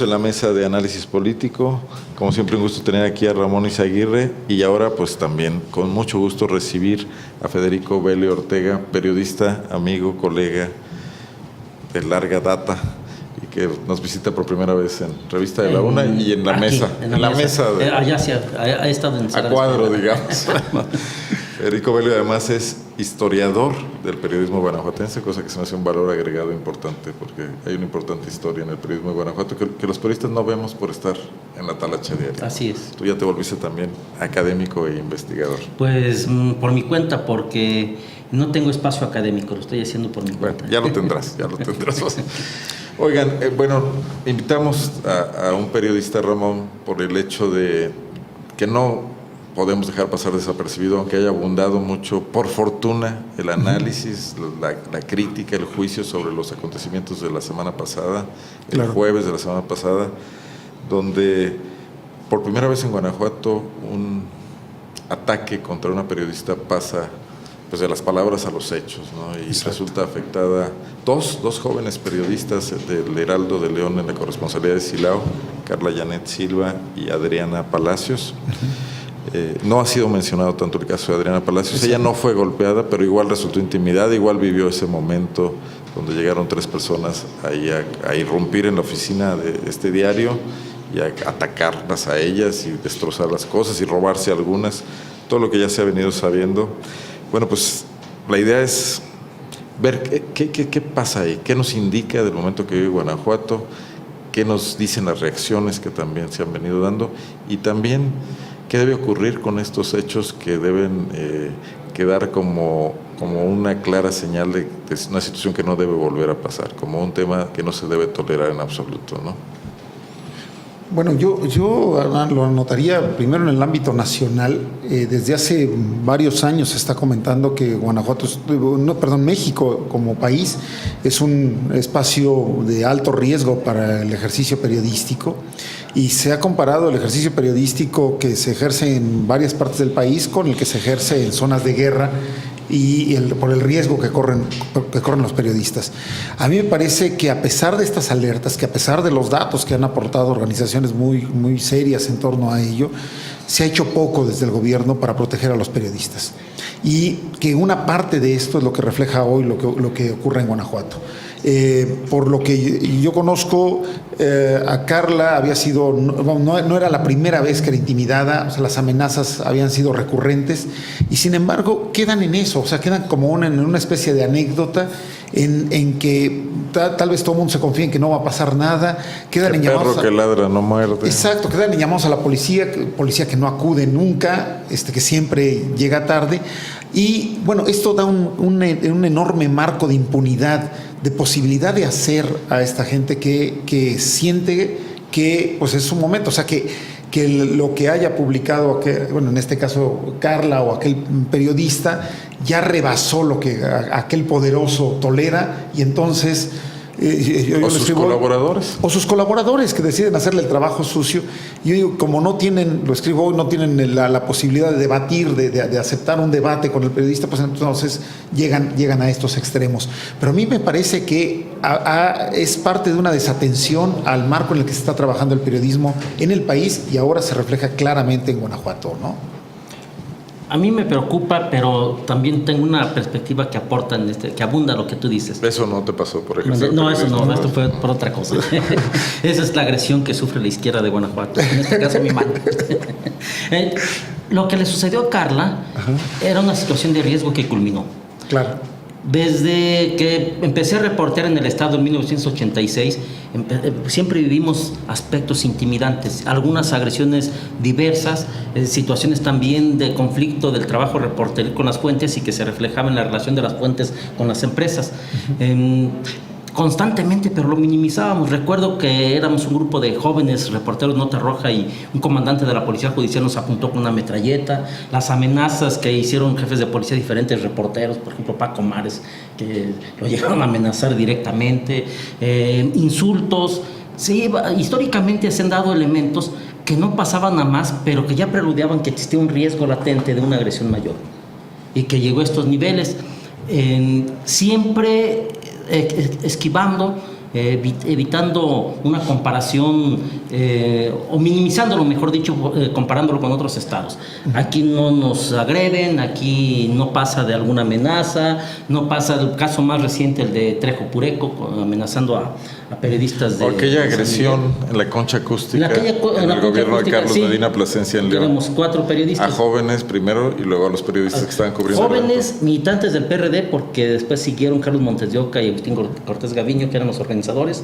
en la mesa de análisis político. Como siempre, un gusto tener aquí a Ramón Izaguirre y ahora pues también con mucho gusto recibir a Federico Vélez Ortega, periodista, amigo, colega de larga data y que nos visita por primera vez en Revista de la Una y en la aquí, mesa. En la mesa allá sí, ha estado en a cuadro, digamos. Federico Vélez además es historiador del periodismo guanajuatense, cosa que se me hace un valor agregado importante, porque hay una importante historia en el periodismo de Guanajuato que los periodistas no vemos por estar en la talacha diaria. Así es. Tú ya te volviste también académico e investigador. Pues por mi cuenta, porque no tengo espacio académico, lo estoy haciendo por mi cuenta. Ya lo tendrás. Oigan, bueno, invitamos a un periodista, Ramón, por el hecho de que no podemos dejar pasar desapercibido, aunque haya abundado mucho, por fortuna, el análisis, la crítica, el juicio sobre los acontecimientos de la semana pasada, el jueves de la semana pasada, donde por primera vez en Guanajuato un ataque contra una periodista pasa pues de las palabras a los hechos, ¿no? Y exacto, resulta afectada dos jóvenes periodistas del Heraldo de León en la corresponsalía de Silao, Carla Janet Silva y Adriana Palacios. No ha sido mencionado tanto el caso de Adriana Palacios. Ella no fue golpeada, pero igual resultó intimidada, igual vivió ese momento donde llegaron 3 personas a irrumpir en la oficina de este diario y a atacarlas a ellas y destrozar las cosas y robarse algunas, todo lo que ya se ha venido sabiendo. Bueno, pues la idea es ver qué pasa ahí, qué nos indica del momento que vive Guanajuato, qué nos dicen las reacciones que también se han venido dando y también qué debe ocurrir con estos hechos que deben quedar como una clara señal de una situación que no debe volver a pasar, como un tema que no se debe tolerar en absoluto, ¿no? Bueno, yo lo anotaría primero en el ámbito nacional. Desde hace varios años se está comentando que México como país es un espacio de alto riesgo para el ejercicio periodístico y se ha comparado el ejercicio periodístico que se ejerce en varias partes del país con el que se ejerce en zonas de guerra y por el riesgo que corren los periodistas. A mí me parece que a pesar de estas alertas, que a pesar de los datos que han aportado organizaciones muy serias en torno a ello, se ha hecho poco desde el gobierno para proteger a los periodistas. Y que una parte de esto es lo que refleja hoy lo que ocurre en Guanajuato. Por lo que yo conozco, a Carla había sido, no era la primera vez que era intimidada, o sea, las amenazas habían sido recurrentes y sin embargo quedan en eso, o sea, quedan como en una especie de anécdota en que tal vez todo el mundo se confía en que no va a pasar nada, quedan en llamados perro que ladra no muerde. Exacto, quedan en llamados a la policía que no acude nunca, que siempre llega tarde. Y bueno, esto da un enorme marco de impunidad, de posibilidad de hacer a esta gente que siente que pues es su momento, o sea que lo que haya publicado, en este caso Carla o aquel periodista, ya rebasó lo que aquel poderoso tolera y entonces... O sus colaboradores que deciden hacerle el trabajo sucio. Yo digo, como no tienen la posibilidad de debatir, de aceptar un debate con el periodista, pues entonces llegan a estos extremos. Pero a mí me parece que es parte de una desatención al marco en el que se está trabajando el periodismo en el país y ahora se refleja claramente en Guanajuato, ¿no? A mí me preocupa, pero también tengo una perspectiva que aporta, que abunda lo que tú dices. Eso no te pasó por ejemplo. No, eso no, esto fue por otra cosa. Esa es la agresión que sufre la izquierda de Guanajuato, en este caso mi mano. Lo que le sucedió a Carla era una situación de riesgo que culminó. Claro. Desde que empecé a reportear en el Estado en 1986, siempre vivimos aspectos intimidantes, algunas agresiones diversas, situaciones también de conflicto del trabajo reporteril con las fuentes y que se reflejaba en la relación de las fuentes con las empresas. Constantemente, pero lo minimizábamos. Recuerdo que éramos un grupo de jóvenes reporteros Nota Roja y un comandante de la Policía Judicial nos apuntó con una metralleta. Las amenazas que hicieron jefes de policía diferentes reporteros, por ejemplo Paco Mares, que lo llegaron a amenazar directamente, insultos. Sí, históricamente se han dado elementos que no pasaban a más, pero que ya preludiaban que existía un riesgo latente de una agresión mayor y que llegó a estos niveles. Siempre esquivando evitando una comparación o minimizándolo, mejor dicho, comparándolo con otros estados. Aquí no nos agreden, aquí no pasa de alguna amenaza, no pasa el caso más reciente, el de Trejo Pureco, amenazando a periodistas de... O aquella agresión en la concha acústica, en el gobierno de Carlos Medina Plasencia en León. Éramos 4 periodistas. A jóvenes primero y luego a los periodistas que estaban cubriendo. Jóvenes militantes del PRD, porque después siguieron Carlos Montes de Oca y Agustín Cortés Gaviño, que eran los organizadores.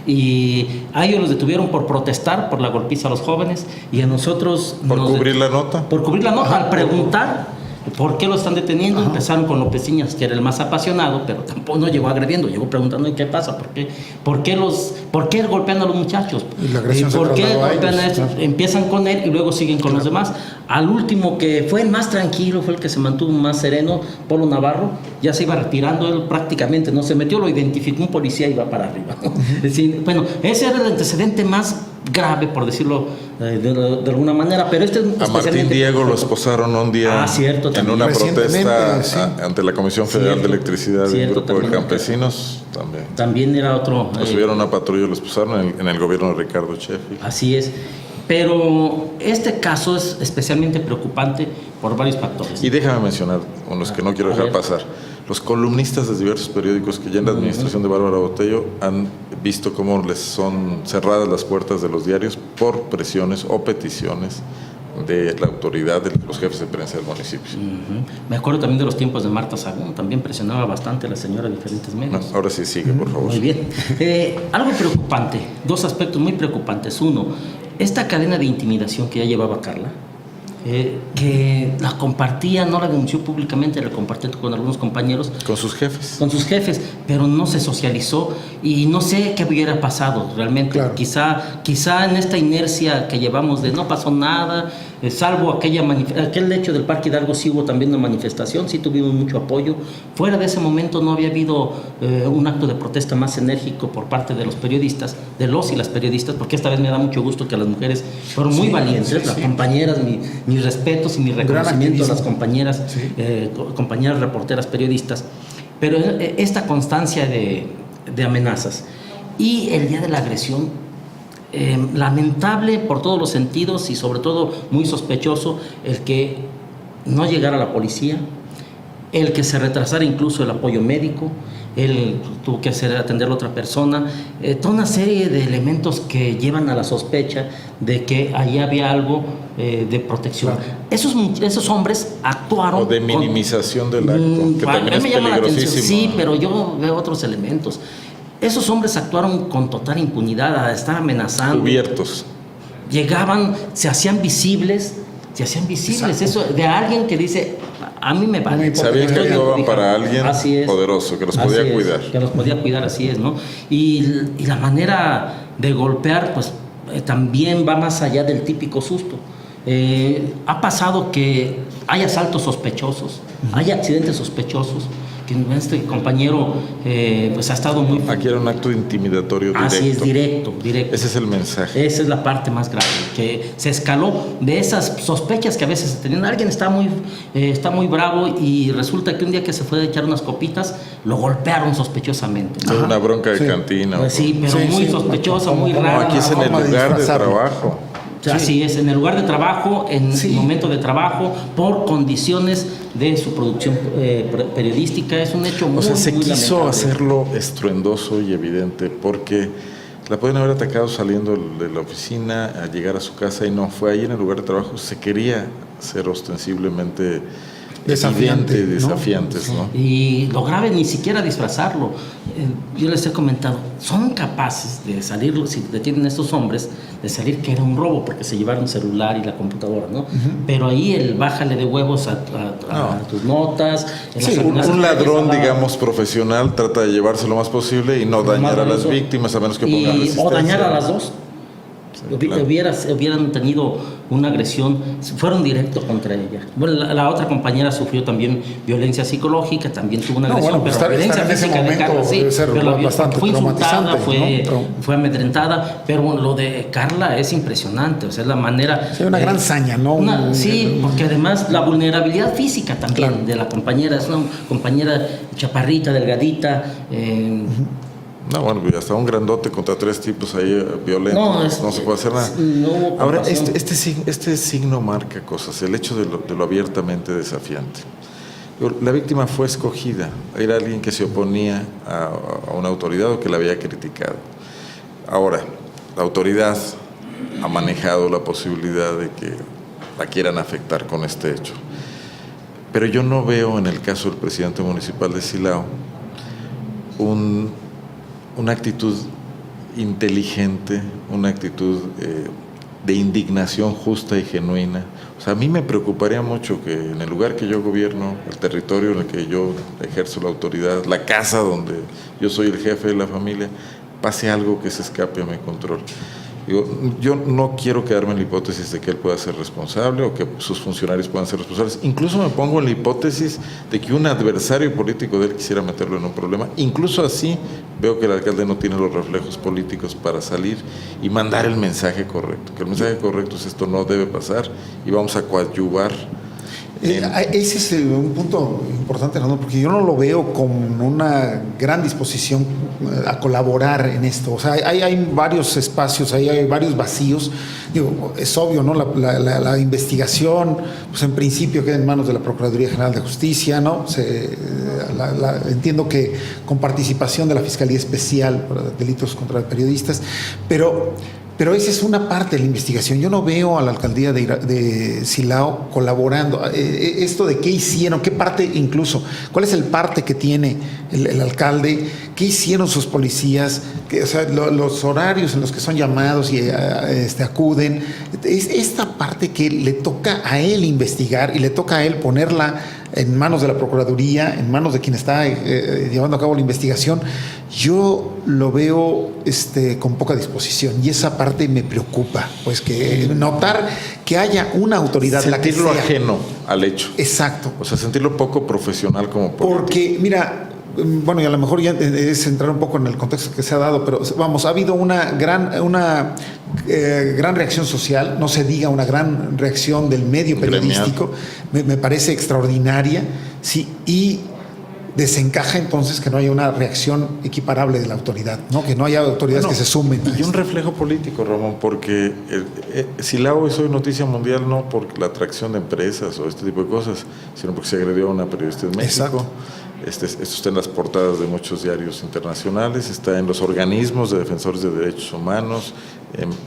Y a ellos los detuvieron por protestar por la golpiza a los jóvenes y a nosotros... ¿Por cubrir la nota? Por cubrir la nota, al preguntar por qué lo están deteniendo. Empezaron con López Iñas, que era el más apasionado, pero tampoco no llegó agrediendo, llegó preguntando qué pasa, por qué golpean a los muchachos, Y la agresión por qué se trasladó a golpean a ellos, estos. claro. Empiezan con él y luego siguen con los demás. Al último, que fue el más tranquilo, fue el que se mantuvo más sereno, Polo Navarro, ya se iba retirando él prácticamente, no se metió, lo identificó un policía y iba para arriba, ¿no? Es decir, bueno, ese era el antecedente más grave, por decirlo de alguna manera, pero este a Martín Diego lo esposaron un día cierto, en una protesta sí. ante la Comisión Federal de Electricidad de un Cierto, grupo de también. campesinos. También era otro... Lo subieron a una patrulla y lo esposaron en el gobierno de Ricardo Sheffield. Así es. Pero este caso es especialmente preocupante por varios factores. Y déjame mencionar unos que no quiero dejar pasar. Los columnistas de diversos periódicos que ya en la administración de Bárbara Botello han visto cómo les son cerradas las puertas de los diarios por presiones o peticiones de la autoridad de los jefes de prensa del municipio. Me acuerdo también de los tiempos de Marta Sagún, también presionaba bastante a la señora en diferentes medios. No, ahora sí sigue, por favor. Muy bien. Algo preocupante, 2 aspectos muy preocupantes. Uno, esta cadena de intimidación que ya llevaba Carla, que la compartía, no la denunció públicamente, la compartió con algunos compañeros. Con sus jefes. Con sus jefes, pero no se socializó y no sé qué hubiera pasado realmente. Claro. Quizá en esta inercia que llevamos de no pasó nada, salvo aquel hecho del Parque Hidalgo, sí hubo también una manifestación, sí tuvimos mucho apoyo. Fuera de ese momento no había habido un acto de protesta más enérgico por parte de los periodistas, de los y las periodistas, porque esta vez me da mucho gusto que las mujeres fueron muy valientes, las compañeras, mis respetos y mi reconocimiento a las compañeras, compañeras reporteras periodistas. Pero esta constancia de amenazas y el día de la agresión, lamentable por todos los sentidos y sobre todo muy sospechoso el que no llegara la policía, el que se retrasara incluso el apoyo médico, él tuvo que atender a otra persona, toda una serie de elementos que llevan a la sospecha de que ahí había algo de protección. Claro. Esos hombres actuaron... O de minimización del acto, que también es me llama la atención, peligrosísimo. sí, pero yo veo otros elementos. Esos hombres actuaron con total impunidad, a estar amenazando. Cubiertos. Llegaban, se hacían visibles. Exacto. Eso de alguien que dice, a mí me vale. Sabían que actuaban para alguien poderoso, que los podía cuidar. Que los podía cuidar, así es, ¿no? Y la manera de golpear, pues también va más allá del típico susto. Ha pasado que hay asaltos sospechosos, hay accidentes sospechosos, que este compañero pues ha estado muy... Aquí era un acto intimidatorio directo. Así es, directo. Ese es el mensaje. Esa es la parte más grave, que se escaló de esas sospechas que a veces se tenían. Alguien está muy bravo y resulta que un día que se fue a echar unas copitas, lo golpearon sospechosamente, ¿no? Una bronca de cantina. Pues sí, pero muy sospechosa, muy No, rara. aquí es en el lugar de trabajo. Así es, en el lugar de trabajo, en el momento de trabajo, por condiciones de su producción periodística. Es un hecho muy, se muy quiso lamentable. hacerlo estruendoso y evidente porque la pueden haber atacado saliendo de la oficina a llegar a su casa y no, fue ahí en el lugar de trabajo. Se quería ser ostensiblemente desafiantes, ¿no? Y lo grave, ni siquiera disfrazarlo. Yo les he comentado, son capaces de salir, si detienen a estos hombres, de salir que era un robo porque se llevaron el celular y la computadora, ¿no? Pero ahí el bájale de huevos a tus notas. Un ladrón, digamos, profesional trata de llevarse lo más posible y no dañar a las víctimas a menos que pongan resistencia. O dañar a las dos. Claro. Hubieran tenido una agresión, fueron directos contra ella. Bueno, la otra compañera sufrió también violencia psicológica, también tuvo una agresión, pues pero violencia estar en ese física de momento Carla, sí, debe ser pero bastante fue insultada, traumatizante, fue amedrentada, pero lo de Carla es impresionante, o sea, es la manera... Sí, una gran saña, ¿no? Sí, porque además la vulnerabilidad física también de la compañera, es una compañera chaparrita, delgadita, No, bueno, hasta un grandote contra 3 tipos ahí violentos, no se puede hacer nada. No, ahora, este signo marca cosas, el hecho de lo abiertamente desafiante. La víctima fue escogida, era alguien que se oponía a una autoridad o que la había criticado. Ahora, la autoridad ha manejado la posibilidad de que la quieran afectar con este hecho. Pero yo no veo en el caso del presidente municipal de Silao una actitud inteligente, una actitud de indignación justa y genuina. O sea, a mí me preocuparía mucho que en el lugar que yo gobierno, el territorio en el que yo ejerzo la autoridad, la casa donde yo soy el jefe de la familia, pase algo que se escape a mi control. Yo no quiero quedarme en la hipótesis de que él pueda ser responsable o que sus funcionarios puedan ser responsables. Incluso me pongo en la hipótesis de que un adversario político de él quisiera meterlo en un problema. Incluso así veo que el alcalde no tiene los reflejos políticos para salir y mandar el mensaje correcto. Que el mensaje correcto es: esto no debe pasar y vamos a coadyuvar. Ese es un punto importante, ¿no? Porque yo no lo veo con una gran disposición a colaborar en esto. O sea, hay varios espacios, hay varios vacíos. Digo, es obvio, ¿no? La investigación, pues en principio queda en manos de la Procuraduría General de Justicia, ¿no? Entiendo que con participación de la Fiscalía Especial para Delitos contra Periodistas, pero esa es una parte de la investigación. Yo no veo a la alcaldía de Silao colaborando. Esto de qué hicieron, qué parte incluso, cuál es el parte que tiene el alcalde, qué hicieron sus policías, o sea, los horarios en los que son llamados y acuden. Es esta parte que le toca a él investigar y le toca a él ponerla en manos de la Procuraduría, en manos de quien está llevando a cabo la investigación. Yo lo veo con poca disposición y esa parte me preocupa, pues que notar que haya una autoridad, sentirlo la que sea ajeno al hecho. Exacto. O sea, sentirlo poco profesional como político. Porque, mira, bueno, y a lo mejor ya es entrar un poco en el contexto que se ha dado, pero vamos, ha habido una gran reacción social, no se diga una gran reacción del medio periodístico, me parece extraordinaria, sí, y desencaja entonces que no haya una reacción equiparable de la autoridad, ¿no? Que no haya autoridades que se sumen. Y un reflejo político, Ramón, porque Silao es hoy noticia mundial no por la atracción de empresas o este tipo de cosas, sino porque se agredió a una periodista en México. Exacto. Esto está en las portadas de muchos diarios internacionales, está en los organismos de defensores de derechos humanos,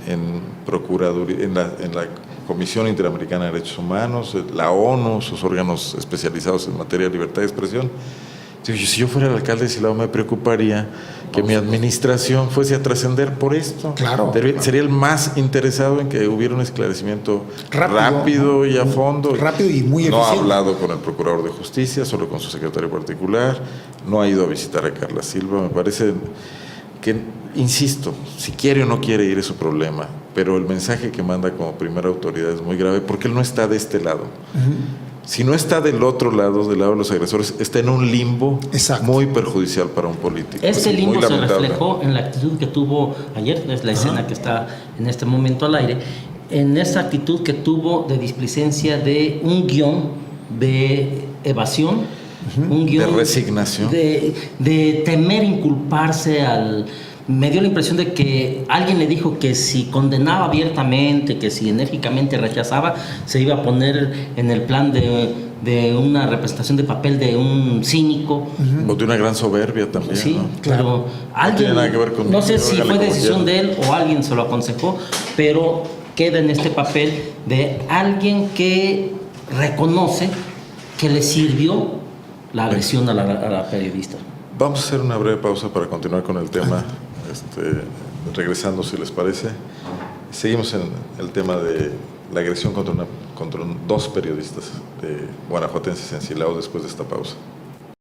en Procuraduría, en la Comisión Interamericana de Derechos Humanos, la ONU, sus órganos especializados en materia de libertad de expresión. Si yo fuera el alcalde de Silao, me preocuparía que mi administración fuese a trascender por esto. Claro. Sería el más interesado en que hubiera un esclarecimiento rápido y a fondo. Rápido y muy eficiente. No ha hablado con el Procurador de Justicia, solo con su secretario particular. No ha ido a visitar a Carla Silva. Me parece que, insisto, si quiere o no quiere ir es su problema, pero el mensaje que manda como primera autoridad es muy grave porque él no está de este lado. Si no está del otro lado, del lado de los agresores, está en un limbo. Exacto. Muy perjudicial para un político. Este limbo se reflejó en la actitud que tuvo ayer, es la escena que está en este momento al aire, en esa actitud que tuvo de displicencia de un guión de evasión, un guión de resignación, de temer inculparse al... Me dio la impresión de que alguien le dijo que si condenaba abiertamente, que si enérgicamente rechazaba, se iba a poner en el plan de una representación de papel de un cínico. O de una gran soberbia también. Sí, ¿no? claro. Alguien, no tiene nada que ver con no sé si fue decisión de él o alguien se lo aconsejó, pero queda en este papel de alguien que reconoce que le sirvió la agresión a la periodista. Vamos a hacer una breve pausa para continuar con el tema. Regresando, si les parece, seguimos en el tema de la agresión contra 2 periodistas guanajuatenses en Silao después de esta pausa.